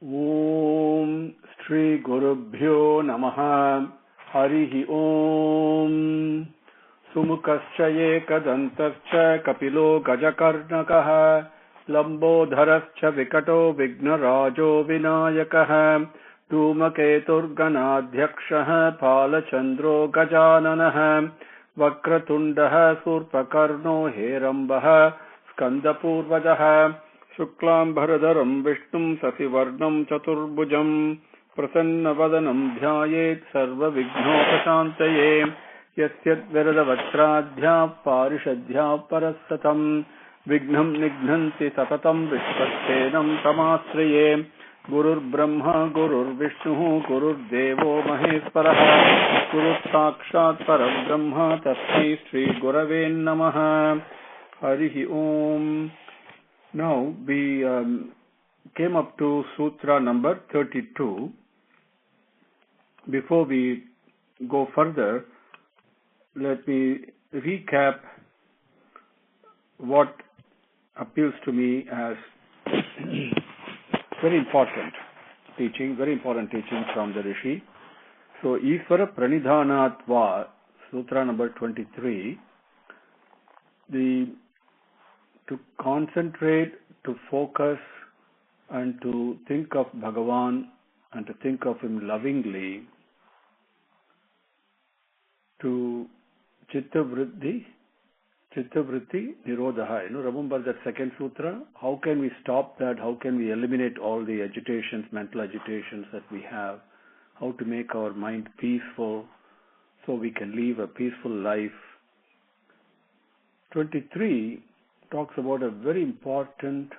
Om Shri Gurubhyo Namaha Harihi Om Sumukascha Ekadantascha Kapilo Gajakarnakaha Lambodharascha Vikato Vignarajo Vinayakaha Dhumaketurganadhyakshaha Palachandro Gajananaha Vakratundaha Surpakarno Herambaha Skandapurvajaha Shuklam Bharadaram Vishnum Sasivarnam Chaturbhujam Prasannavadanam Dhyayet Sarva Vighnopashantaye Yasyat Viradavastradhya Parishadhya Parasatam Vignam Nignanti Satatam Vishwastenam Tamastraye Gurur Brahma Gurur Vishnu Gurur Devo Maheshwaraha Gurur Sakshat Parabrahma Tasmai Shri Gurave Namaha Harihi Om. Now we came up to Sutra number 32. Before we go further, let me recap what appeals to me as very important teaching from the Rishi. So, Ishvara Pranidhanatva, Sutra number 23, to concentrate, to focus, and to think of Bhagavan and to think of him lovingly, to Chitta Vritti Nirodha. Remember that second sutra? How can we stop that? How can we eliminate all the agitations, mental agitations that we have? How to make our mind peaceful so we can live a peaceful life? 23 talks about a very important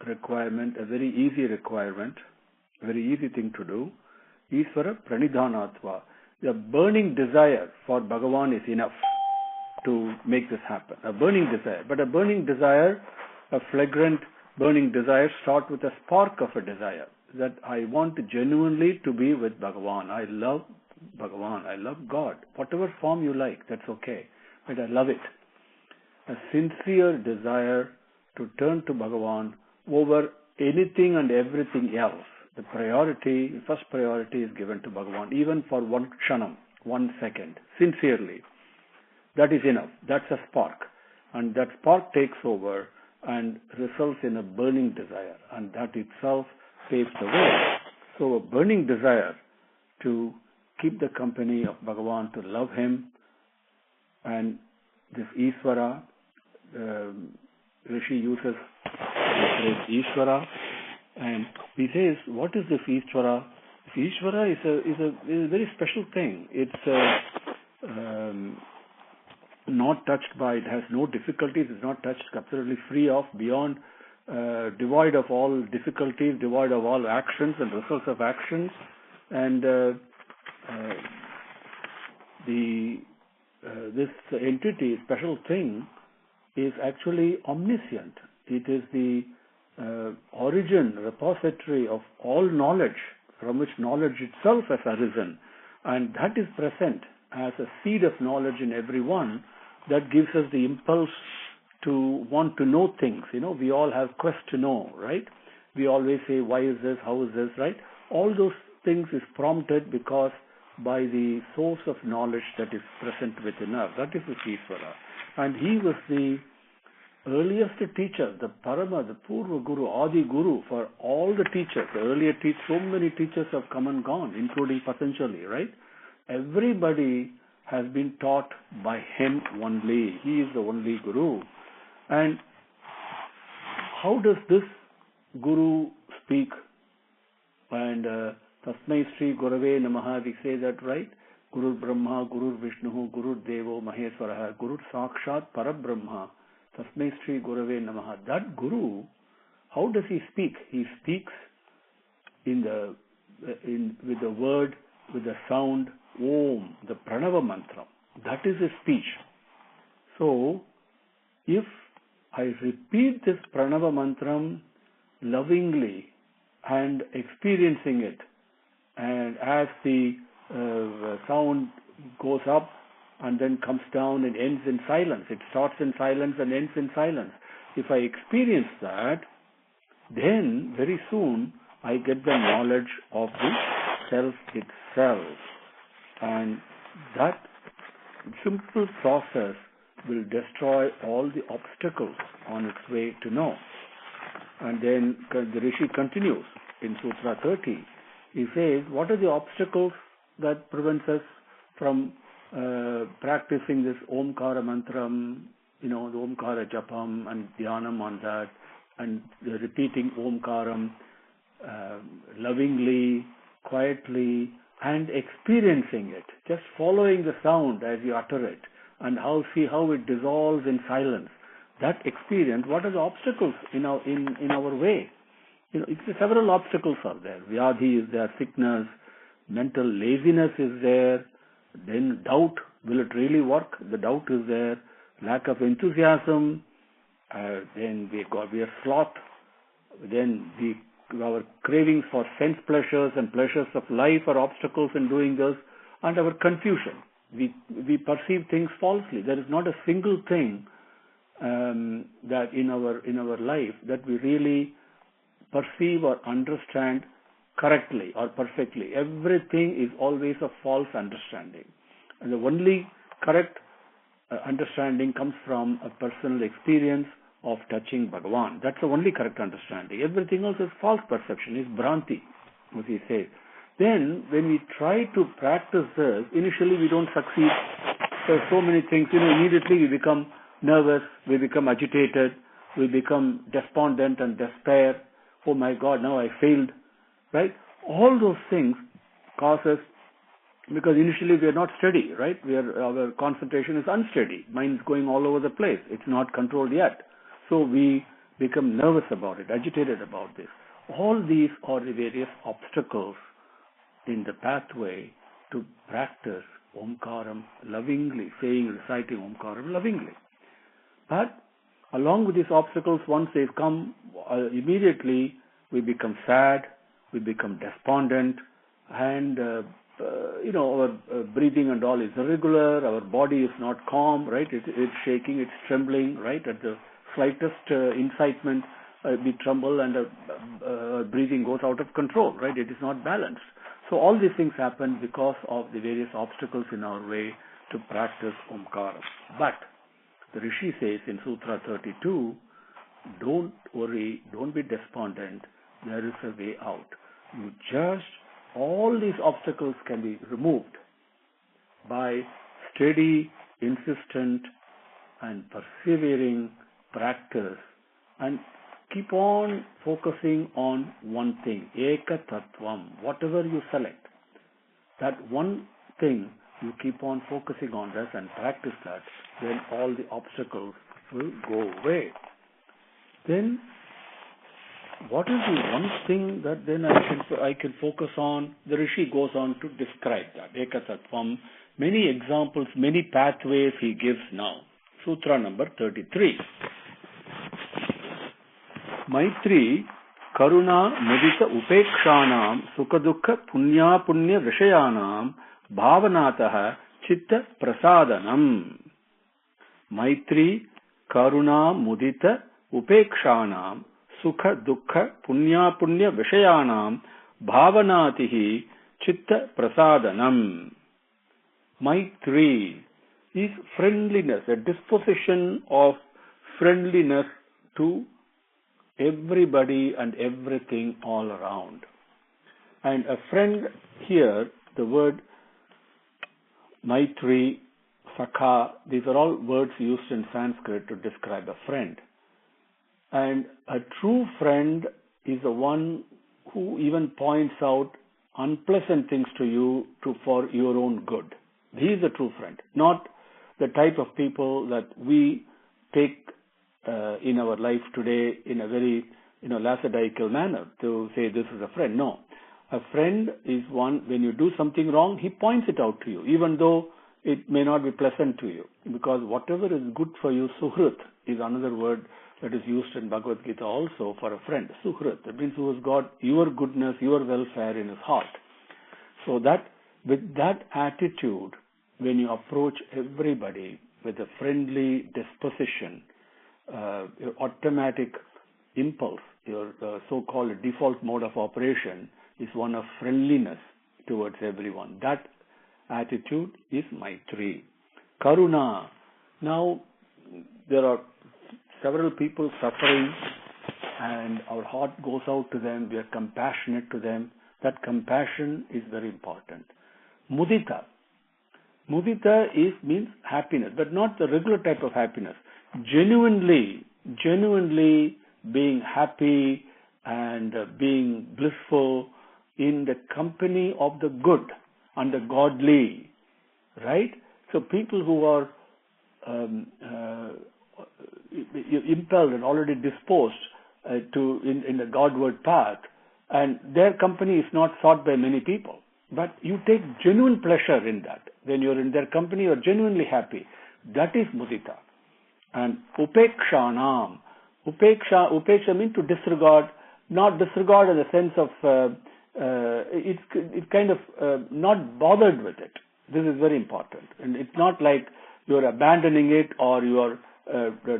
requirement, a very easy requirement, a very easy thing to do. Ishvara Pranidhanatva. The burning desire for Bhagavan is enough to make this happen. A burning desire. But a burning desire, a flagrant burning desire, starts with a spark of a desire. That I want genuinely to be with Bhagavan. I love Bhagavan. I love God. Whatever form you like, that's okay. But I love it. A sincere desire to turn to Bhagavan over anything and everything else. The first priority is given to Bhagavan, even for one kshanam, 1 second, sincerely. That is enough. That's a spark. And that spark takes over and results in a burning desire. And that itself paves the way. So a burning desire to keep the company of Bhagavan, to love him, and this Ishvara, Rishi uses the phrase Ishvara, and he says, what is this Ishvara? Ishvara is a very special thing. It's not touched by, it has no difficulties, it's not touched, absolutely free of, beyond, devoid of all difficulties, devoid of all actions and results of actions, and this entity, special thing, is actually omniscient. It is the origin, repository of all knowledge, from which knowledge itself has arisen, and that is present as a seed of knowledge in everyone that gives us the impulse to want to know things. We all have quest to know, right? We always say, why is this, how is this, right? All those things is prompted because by the source of knowledge that is present within us. That is the Ishvara. And he was the earliest teacher, the Parama, the Purva Guru, Adi Guru for all the teachers. The earlier teachers, so many teachers have come and gone, including Patanjali, right? Everybody has been taught by him only. He is the only Guru. And how does this Guru speak? And Tasmai Shri Gurave Namaha, we say that, right? Guru Brahma, Guru Vishnu, Guru Devo Maheshwaraha, Guru Sakshat Parabrahma, Tasmai Shri Gurave Namaha. That Guru, how does he speak? He speaks with the word, with the sound Om, the Pranava mantra. That is his speech. So, if I repeat this Pranava mantra lovingly and experiencing it, and as the sound goes up and then comes down and ends in silence, it starts in silence and ends in silence. If I experience that, then very soon I get the knowledge of the self itself. And that simple process will destroy all the obstacles on its way to know. And then the Rishi continues in Sutra 30. He says, what are the obstacles that prevents us from practicing this Omkara mantram, the Omkara japam and dhyanam on that, and repeating Omkaram lovingly, quietly, and experiencing it, just following the sound as you utter it, and see how it dissolves in silence. That experience, what are the obstacles in our way? Several obstacles are there. Vyadhi is there, sickness, mental laziness is there, then doubt, will it really work? The doubt is there, lack of enthusiasm, then we are sloth, then our cravings for sense pleasures and pleasures of life are obstacles in doing this, and our confusion. We perceive things falsely. There is not a single thing that in our life that we really perceive or understand correctly or perfectly. Everything is always a false understanding. And the only correct understanding comes from a personal experience of touching Bhagavan. That's the only correct understanding. Everything else is false perception, is Bhranti, as he says. Then, when we try to practice this, initially we don't succeed. There are so many things. Immediately we become nervous, we become agitated, we become despondent and despair. Oh my God, now I failed. Right? All those things cause us, because initially we are not steady, right? Our concentration is unsteady. Mind is going all over the place. It's not controlled yet. So we become nervous about it, agitated about this. All these are the various obstacles in the pathway to practice Omkaram lovingly, reciting Omkaram lovingly. But along with these obstacles, once they come, immediately we become sad, we become despondent, and our breathing and all is irregular, our body is not calm, right? It's shaking, it's trembling, right? At the slightest incitement, we tremble and breathing goes out of control, right? It is not balanced. So all these things happen because of the various obstacles in our way to practice Omkara. But the Rishi says in Sutra 32, don't worry, don't be despondent, there is a way out. All these obstacles can be removed by steady, insistent, and persevering practice, and keep on focusing on one thing, Eka Tattvam, whatever you select. That one thing, you keep on focusing on this and practice that, then all the obstacles will go away. Then, what is the one thing that then I can focus on? The Rishi goes on to describe that, Eka Tattvam. Many examples, many pathways he gives now. Sutra number 33. Maitri Karuna Mudita Upekshanam Sukadukha Punya Punya Vishayanam Bhavanataha Chitta Prasadanam. Maitri Karuna Mudita Upekshanam Sukha Dukha Punya Punya Vishayanam Bhavanatihi Chitta Prasadanam. Maitri is friendliness, a disposition of friendliness to everybody and everything all around. And a friend here, the word Maitri, Sakha, these are all words used in Sanskrit to describe a friend. And a true friend is the one who even points out unpleasant things to you for your own good. He is a true friend, not the type of people that we take in our life today in a very lackadaisical manner to say this is a friend. No. A friend is one, when you do something wrong, he points it out to you, even though it may not be pleasant to you. Because whatever is good for you, suhrit is another word that is used in Bhagavad Gita also for a friend. Suhrit, that means who has got your goodness, your welfare in his heart. So that with that attitude, when you approach everybody with a friendly disposition, your automatic impulse your so-called default mode of operation is one of friendliness towards everyone. That attitude is Maitri. Karuna. Now, there are several people suffering and our heart goes out to them. We are compassionate to them. That compassion is very important. Mudita. Mudita means happiness, but not the regular type of happiness. Genuinely being happy and being blissful in the company of the good and the godly, right? So people who are impelled and already disposed in the Godward path, and their company is not sought by many people. But you take genuine pleasure in that. When you're in their company, you're genuinely happy. That is mudita. And upekshanam. Upeksha means to disregard, not disregard in the sense of it's kind of not bothered with it. This is very important. And it's not like you're abandoning it or you're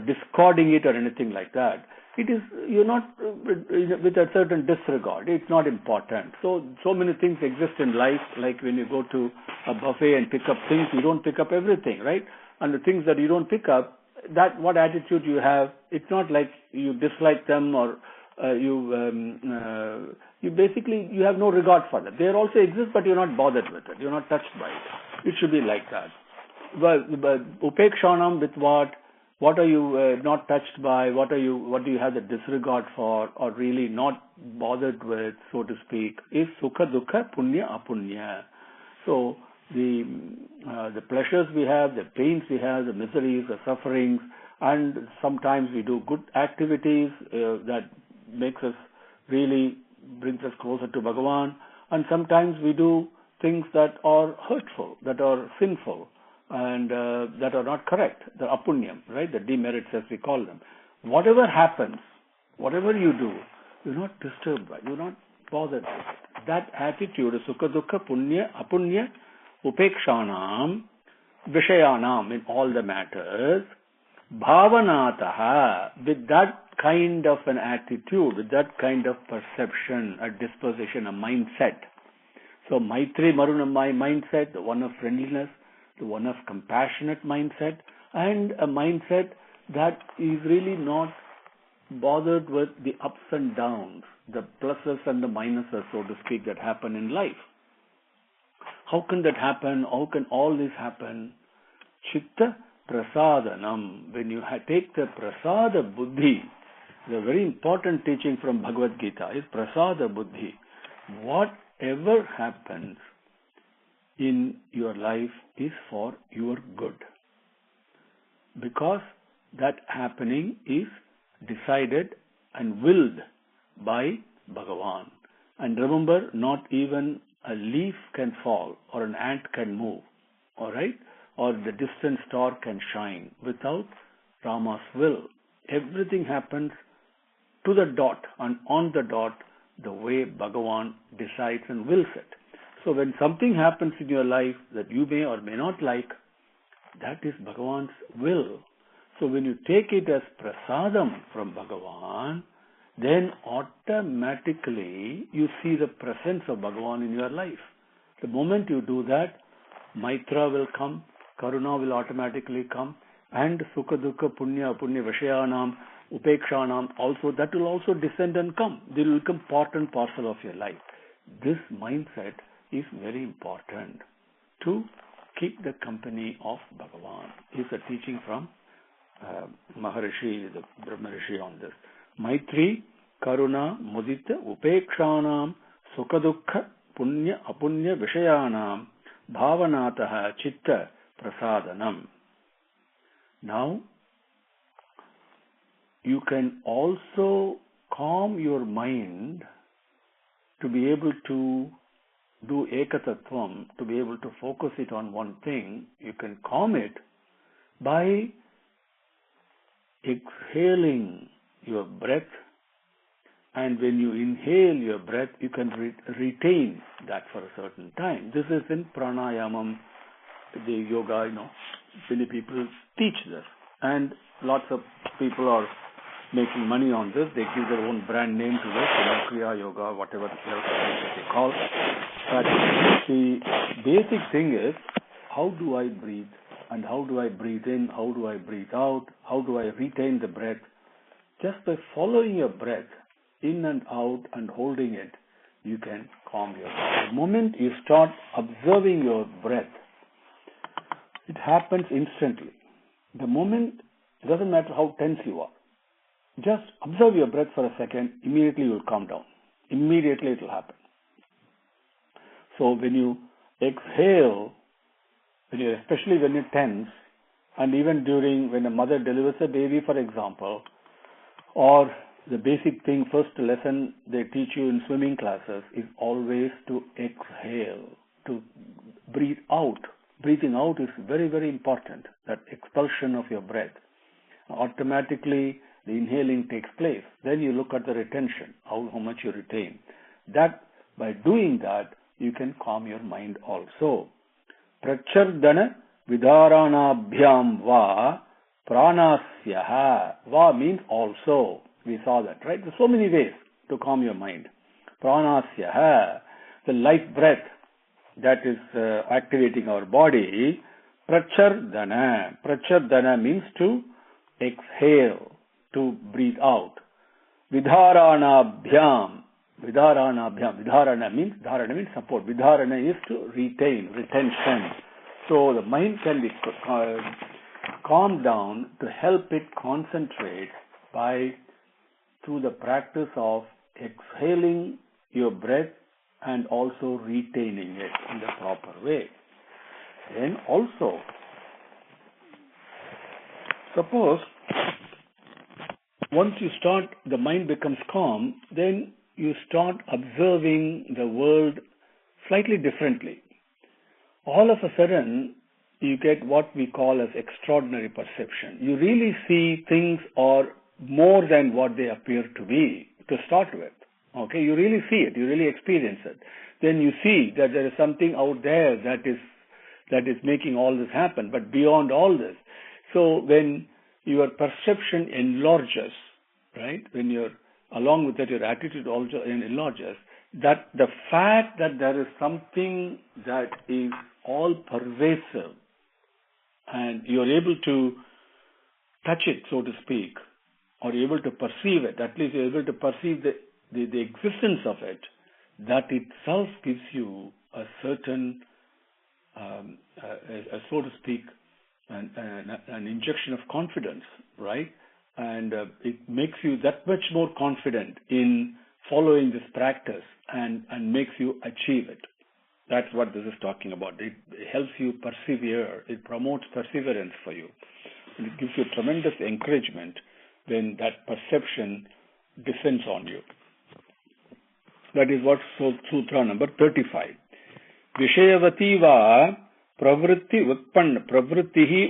discarding it or anything like that. It is, you're not with a certain disregard. It's not important. So many things exist in life, like when you go to a buffet and pick up things, you don't pick up everything, right? And the things that you don't pick up, that what attitude you have, it's not like you dislike them or you basically, you have no regard for them. They also exist, but you're not bothered with it. You're not touched by it. It should be like that. But upekshanam, with what? What are you not touched by? What do you have the disregard for, or really not bothered with, so to speak, is sukha dukkha punya apunya. So the pleasures we have, the pains we have, the miseries, the sufferings, and sometimes we do good activities that makes us really brings us closer to Bhagavan, and sometimes we do things that are hurtful, that are sinful, and that are not correct, the apunyam, right, the demerits as we call them. Whatever happens, whatever you do, you're not disturbed by, you're not bothered with it. That attitude is sukha dukkha punya apunya upekshanam vishayanam, in all the matters, bhavanataha, with that kind of an attitude, with that kind of perception, a disposition, a mindset. So Maitri Marunamai mindset, the one of friendliness, the one of compassionate mindset, and a mindset that is really not bothered with the ups and downs, the pluses and the minuses, so to speak, that happen in life. How can that happen? How can all this happen? Chitta prasadanam. When you take the prasada buddhi, the very important teaching from Bhagavad Gita is prasada buddhi. Whatever happens in your life is for your good, because that happening is decided and willed by Bhagavan. And remember, not even a leaf can fall or an ant can move, all right, or the distant star can shine without Rama's will. Everything happens to the dot and on the dot, the way Bhagavan decides and wills it. So when something happens in your life that you may or may not like, that is Bhagavan's will. So when you take it as prasadam from Bhagavan, then automatically you see the presence of Bhagavan in your life. The moment you do that, Maitra will come, Karuna will automatically come, and Sukha Dukkha Punya Apunya Vishayanam Upekshanam also, that will also descend and come. They will become part and parcel of your life. This mindset is very important to keep the company of Bhagavan. Is a teaching from Maharishi, the Brahma Rishi on this. Maitri, Karuna, Mudita, Upekshanam, Sukadukha, Punya, Apunya, Vishayanam, Bhavanataha, Chitta, Prasadanam. Now, you can also calm your mind to be able to do ekatattvam, to be able to focus it on one thing. You can calm it by exhaling your breath, and when you inhale your breath, you can retain that for a certain time. This is in pranayamam, the yoga, many people teach this, and lots of people are making money on this. They give their own brand name to this, Kriya Yoga, whatever else that they call. But the basic thing is, how do I breathe? And how do I breathe in? How do I breathe out? How do I retain the breath? Just by following your breath in and out and holding it, you can calm yourself. The moment you start observing your breath, it happens instantly. The moment, it doesn't matter how tense you are. Just observe your breath for a second, immediately you will calm down. Immediately it will happen. So when you exhale, especially when you're tense, and even during when a mother delivers a baby, for example, or the basic thing, first lesson they teach you in swimming classes is always to exhale, to breathe out. Breathing out is very, very important, that expulsion of your breath. Automatically, the inhaling takes place. Then you look at the retention, how much you retain. That, by doing that, you can calm your mind also. Prachardana vidaranabhyam va pranasyaha. Va means also. We saw that, right? There's so many ways to calm your mind. Pranasyaha, the life breath that is activating our body. Prachardana. Prachardana means to exhale, to breathe out. Vidharanabhyam. Vidharanabhyam. Dharana means support. Vidharana is to retain, retention. So the mind can be calmed down to help it concentrate through the practice of exhaling your breath and also retaining it in the proper way. Then also, suppose once the mind becomes calm, then you start observing the world slightly differently. All of a sudden, you get what we call as extraordinary perception. You really see things are more than what they appear to be to start with. Okay, you really see it, you really experience it. Then you see that there is something out there that is making all this happen, but beyond all this. So when your perception enlarges, right? When along with that, your attitude also enlarges, that the fact that there is something that is all pervasive and you're able to touch it, so to speak, or you're able to perceive it, at least you're able to perceive the existence of it, that itself gives you a certain, so to speak, an injection of confidence, right? And it makes you that much more confident in following this practice and makes you achieve it. That's what this is talking about. It helps you persevere. It promotes perseverance for you. And it gives you tremendous encouragement when that perception descends on you. That is what Sutra number 35. Vishayavati va pravrittihi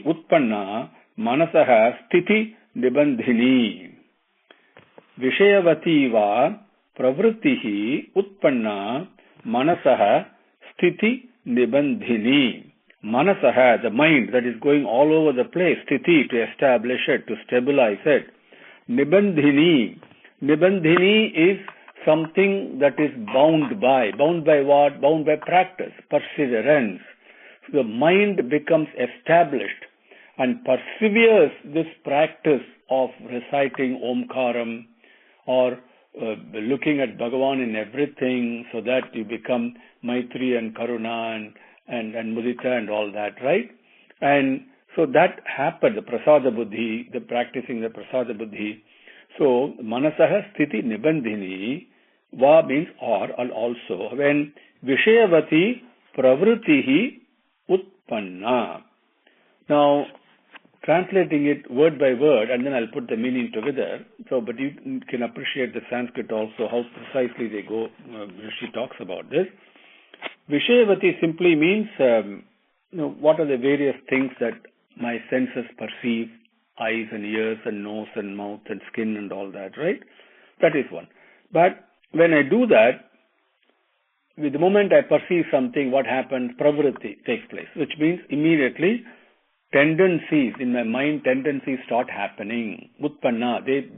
utpanna manasaha sthiti nibandhini. Vishayavati va pravrittihi utpanna manasaha sthiti nibandhini. Manasaha, the mind that is going all over the place. Sthiti, to establish it, to stabilize it. Nibandhini. Nibandhini is something that is bound by. Bound by what? Bound by practice, perseverance. The mind becomes established and perseveres this practice of reciting Omkaram or looking at Bhagavan in everything, so that you become Maitri and Karuna and Mudita and all that, right? And so that happened, the Prasada Buddhi, the practicing the Prasada Buddhi. So, Manasaha Sthiti Nibandhini, Va means or, and also, when Vishayavati Pravritihi Utpanna. Now, translating it word by word, and then I'll put the meaning together. So, but you can appreciate the Sanskrit also, how precisely they go, she talks about this. Vishayavati simply means, what are the various things that my senses perceive, eyes and ears and nose and mouth and skin and all that, right? That is one. But when I do that, with the moment I perceive something, what happens? Pravritti takes place, which means immediately tendencies in my mind, tendencies start happening. Utpanna, they're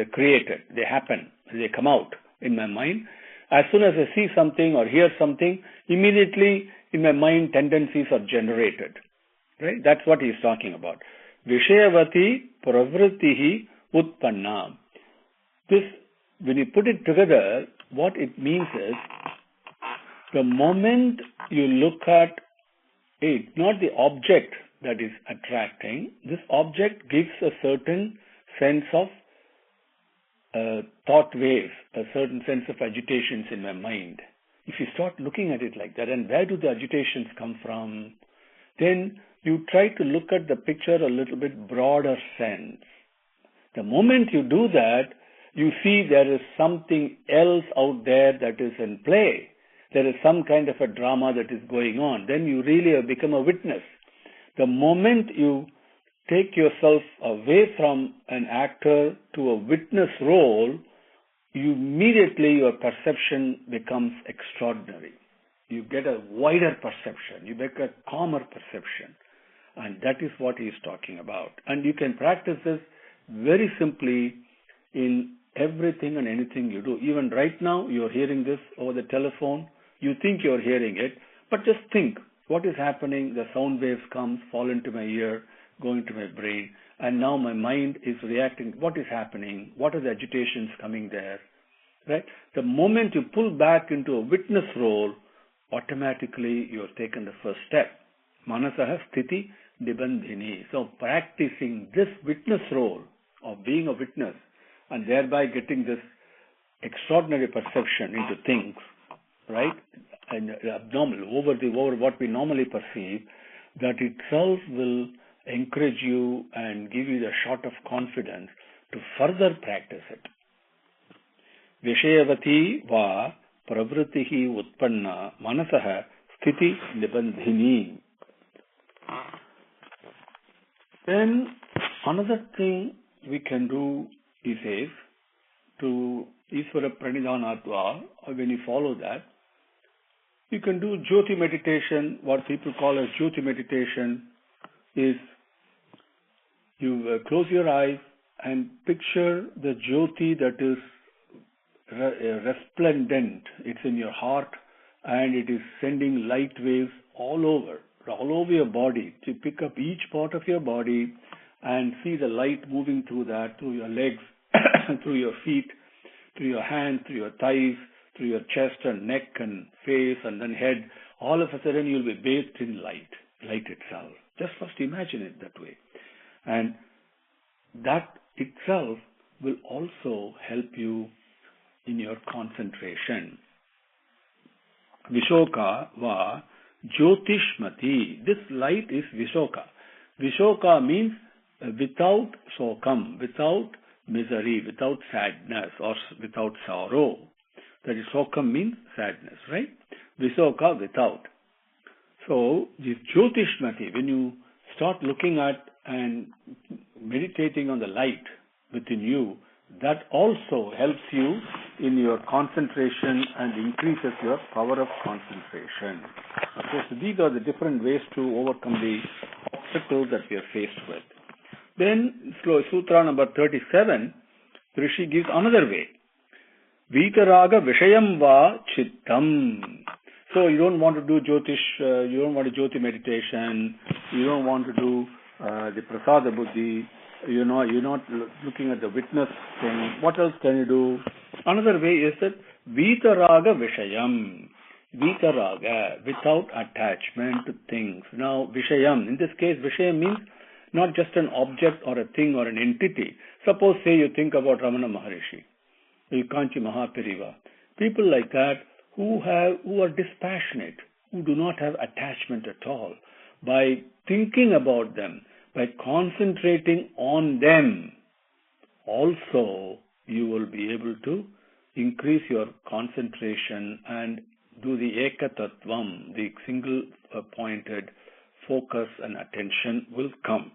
created, they happen, they come out in my mind. As soon as I see something or hear something, immediately in my mind, tendencies are generated. Right? That's what he's talking about. Vishayavati pravrittihi utpanna. This, when you put it together, what it means is, the moment you look at it, not the object that is attracting, this object gives a certain sense of thought waves, a certain sense of agitations in my mind. If you start looking at it like that, and where do the agitations come from, then you try to look at the picture a little bit broader sense. The moment you do that, you see there is something else out there that is in play. There is some kind of a drama that is going on. Then you really have become a witness. The moment you take yourself away from an actor to a witness role, immediately your perception becomes extraordinary. You get a wider perception. You get a calmer perception. And that is what he is talking about. And you can practice this very simply in everything and anything you do. Even right now, you're hearing this over the telephone. You think you're hearing it, but just think, what is happening? The sound waves come, fall into my ear, go into my brain, and now my mind is reacting. What is happening? What are the agitations coming there? Right? The moment you pull back into a witness role, automatically you have taken the first step. Manasaha sthiti nibandhini. So practicing this witness role of being a witness and thereby getting this extraordinary perception into things, right, and abnormal, over what we normally perceive, that itself will encourage you and give you the shot of confidence to further practice it. Vishayavati va pravrittihi utpanna manasaha sthiti nibandhini. Then another thing we can do, he says, to Isvara Pranidhanatva, or when you follow that, you can do Jyoti meditation. What people call as Jyoti meditation is you close your eyes and picture the Jyoti that is resplendent. It's in your heart and it is sending light waves all over your body. To pick up each part of your body and see the light moving through that, through your legs, through your feet, through your hands, through your thighs, through your chest and neck and face and then head. All of a sudden you'll be bathed in light itself. Just first imagine it that way. And that itself will also help you in your concentration. Vishoka va jyotishmati. This light is Vishoka. Vishoka means without sokam, without misery, without sadness or without sorrow. That is, sokam means sadness, right? Visoka, without. So, this jyotishmati, when you start looking at and meditating on the light within you, that also helps you in your concentration and increases your power of concentration. Okay, so these are the different ways to overcome the obstacles that we are faced with. Then, Sutra number 37, Rishi gives another way. Vitaraga Vishayam va Chittam. So you don't want to do Jyotish, you don't want to Jyoti meditation, you don't want to do the Prasada Buddhi, you're not looking at the witness thing. What else can you do? Another way is that Vitaraga Vishayam. Vitaraga, without attachment to things. Now Vishayam, in this case Vishayam means not just an object or a thing or an entity. Suppose, say, you think about Ramana Maharishi, Kanchi Mahapariva. People like that who are dispassionate, who do not have attachment at all. By thinking about them, by concentrating on them, also you will be able to increase your concentration and do the ekatattvam, the single pointed focus and attention will come.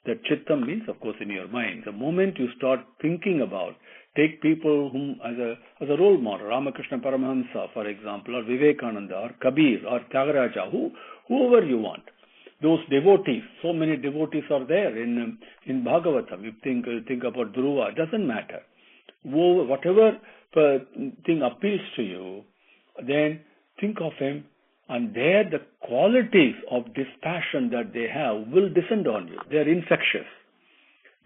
That chittam means, of course, in your mind. The moment you start thinking about, take people whom as a role model, Ramakrishna Paramahamsa, for example, or Vivekananda, or Kabir, or Tyagaraja, whoever you want. those devotees, so many devotees are there in Bhagavatam. You think about Dhruva, doesn't matter. Whatever thing appeals to you, then think of him, and there the qualities of dispassion that they have will descend on you. They are infectious.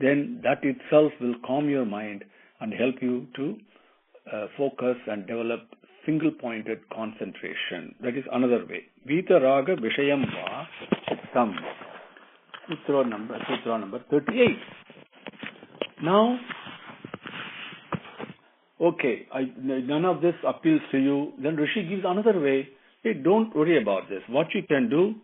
Then that itself will calm your mind and help you to focus and develop single-pointed concentration. That is another way. Vita Raga Vishayam Va Chittam. Sutra number 38. Now, okay, none of this appeals to you. Then Rishi gives another way. Hey, don't worry about this. What you can do,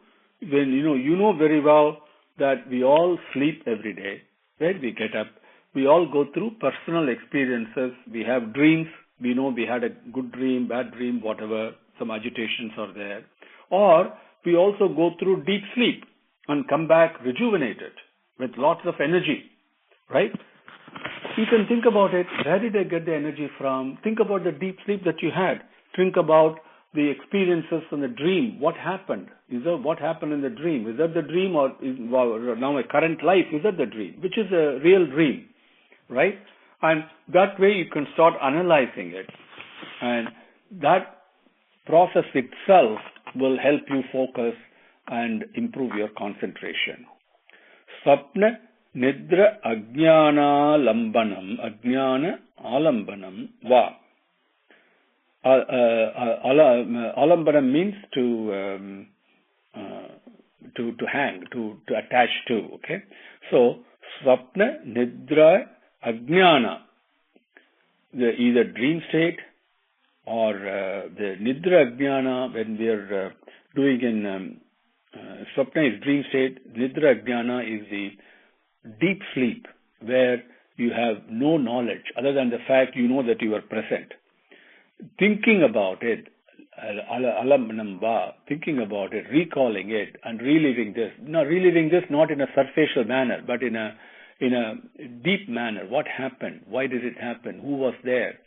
when you know very well that we all sleep every day, right? We get up. We all go through personal experiences. We have dreams. We know we had a good dream, bad dream, whatever. Some agitations are there. Or we also go through deep sleep and come back rejuvenated with lots of energy, right? You can think about it. Where did I get the energy from? Think about the deep sleep that you had. Think about the experiences in the dream. What happened? What happened in the dream? Is that the dream, or now my current life? Is that the dream? Which is a real dream, right? And that way you can start analyzing it. And that process itself will help you focus and improve your concentration. Swapna Nidra Ajnana Alambanam Va. Alambanam means to hang, to attach to. Okay, so Swapna Nidra Ajnana, either dream state or the Nidra Ajnana, when we are doing in Swapna is dream state, Nidra Ajnana is the deep sleep where you have no knowledge other than the fact you know that you are present. Thinking about it, thinking about it, recalling it, and reliving this. Now, reliving this not in a superficial manner, but in a deep manner. What happened? Why did it happen? Who was there?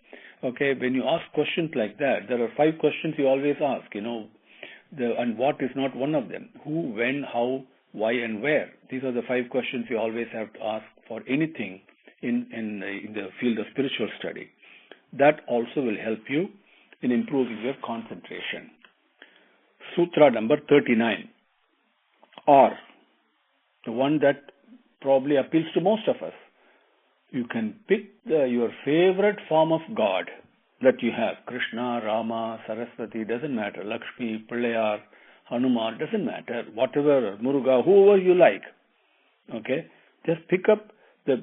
Okay, when you ask questions like that, there are 5 questions you always ask. And what is not one of them? Who, when, how, why, and where? These are the 5 questions you always have to ask for anything in the field of spiritual study. That also will help you in improving your concentration. Sutra number 39, or the one that probably appeals to most of us. You can pick your favorite form of God that you have. Krishna, Rama, Saraswati, doesn't matter. Lakshmi, Pillayar, Hanuman, doesn't matter. Whatever, Muruga, whoever you like. Okay? Just pick the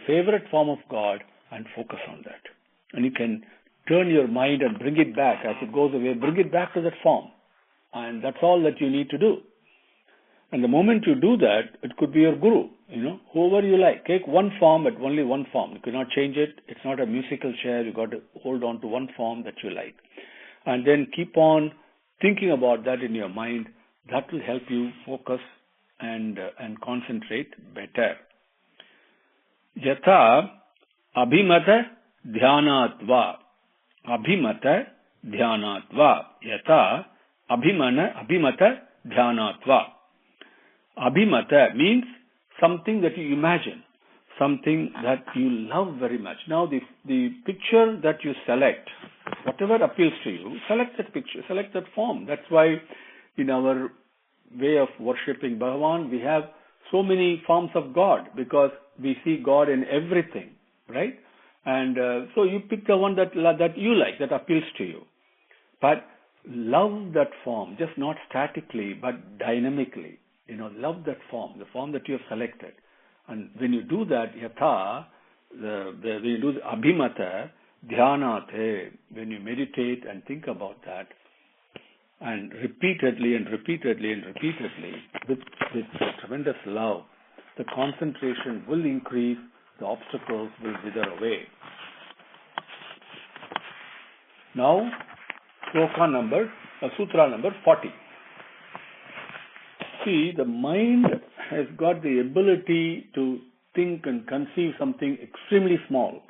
favorite form of God and focus on that. And you can turn your mind and bring it back. As it goes away, bring it back to that form. And that's all that you need to do. And the moment you do that, it could be your guru, whoever you like. Take one form, but only one form. You cannot change it. It's not a musical chair. You got to hold on to one form that you like. And then keep on thinking about that in your mind. That will help you focus and concentrate better. Yatha abhimata dhyanatva. Abhimata dhyanatva. Yatha abhimata dhyanatva. Abhimata means something that you imagine, something that you love very much. Now, the picture that you select, whatever appeals to you, select that picture, select that form. That's why in our way of worshipping Bhagavan, we have so many forms of God, because we see God in everything, right? And so you pick the one that you like, that appeals to you. But love that form, just not statically, but dynamically. Love that form, the form that you have selected. And when you do that, yatha, when you do the abhimata, dhyanate, when you meditate and think about that, and repeatedly with tremendous love, the concentration will increase, the obstacles will wither away. Now, Sutra number 40. See, the mind has got the ability to think and conceive something extremely small.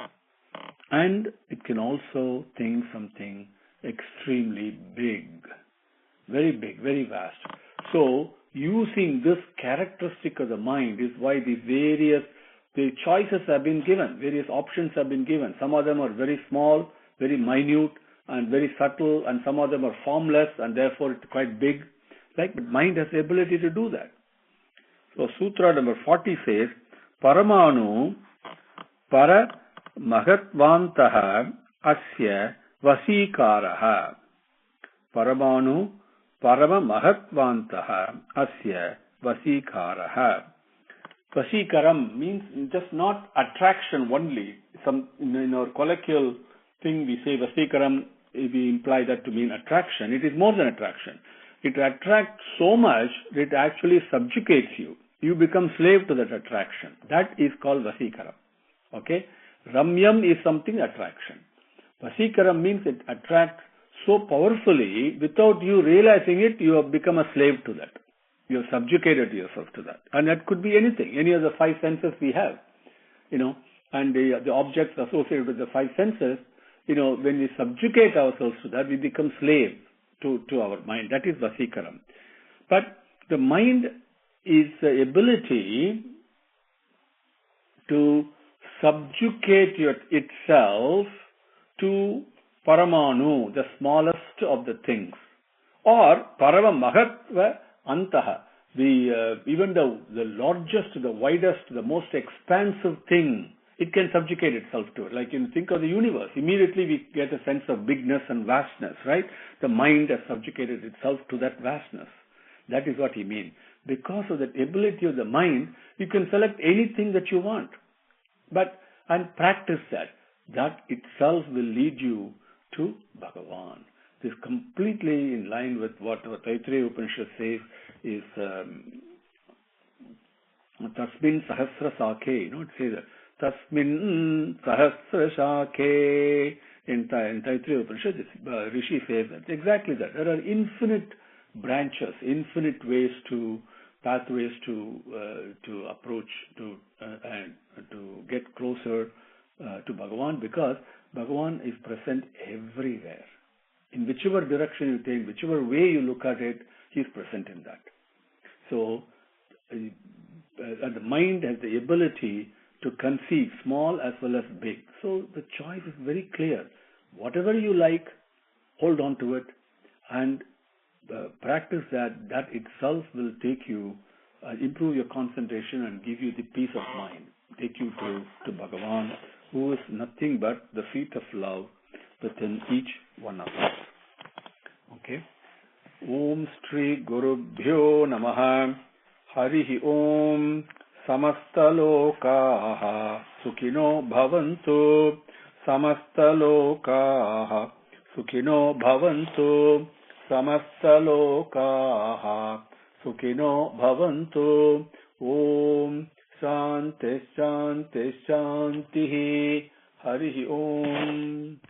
And it can also think something extremely big, very vast. So, using this characteristic of the mind is why the choices have been given, various options have been given. Some of them are very small, very minute, and very subtle, and some of them are formless, and therefore it's quite big. But mind has the ability to do that. So Sutra number 40 says, Paramanu para mahatvantaha asya vasikaraha. Paramanu parama mahatvantaha asya vasikaraha. Vasikaram means just not attraction only. In our colloquial thing we say Vasikaram, we imply that to mean attraction. It is more than attraction. It attracts so much that it actually subjugates you. You become slave to that attraction. That is called Vasikaram. Okay? Ramyam is something attraction. Vasikaram means it attracts so powerfully, without you realizing it, you have become a slave to that. You have subjugated yourself to that. And that could be anything, any of the five senses we have. And the objects associated with the five senses, when we subjugate ourselves to that, we become slaves to our mind. That is Vasikaram. But the mind is the ability to subjugate itself to Paramanu, the smallest of the things, or Parama Mahatva Antaha, even the largest, the widest, the most expansive thing, it can subjugate itself to it. Like think of the universe, immediately we get a sense of bigness and vastness, right? The mind has subjugated itself to that vastness. That is what he means. Because of that ability of the mind, you can select anything that you want. And practice that. That itself will lead you to Bhagavan. This is completely in line with what Taittiriya Upanishad says is Tasmin Sahasra Sake. It says that Tasmin Sahasra Sake. In Taittiriya Upanishad, Rishi says that. Exactly that. There are infinite branches, infinite pathways to approach and to get closer to Bhagavan, because Bhagavan is present everywhere. In whichever direction you take, whichever way you look at it, he is present in that. So, the mind has the ability to conceive small as well as big. So, the choice is very clear. Whatever you like, hold on to it, and practice that. That itself will take you, improve your concentration and give you the peace of mind. Take you to Bhagavan, who is nothing but the feet of love within each one of us. Okay? Om Shri Gurubhyo Namaha. Harihi Om. Samasta Lokaha Sukhino Bhavantu. Samasta Lokaha Sukhino Bhavantu. Samasta Lokaha Sukhino Bhavantu. Om Shanti Shanti Shanti. Harihi Om.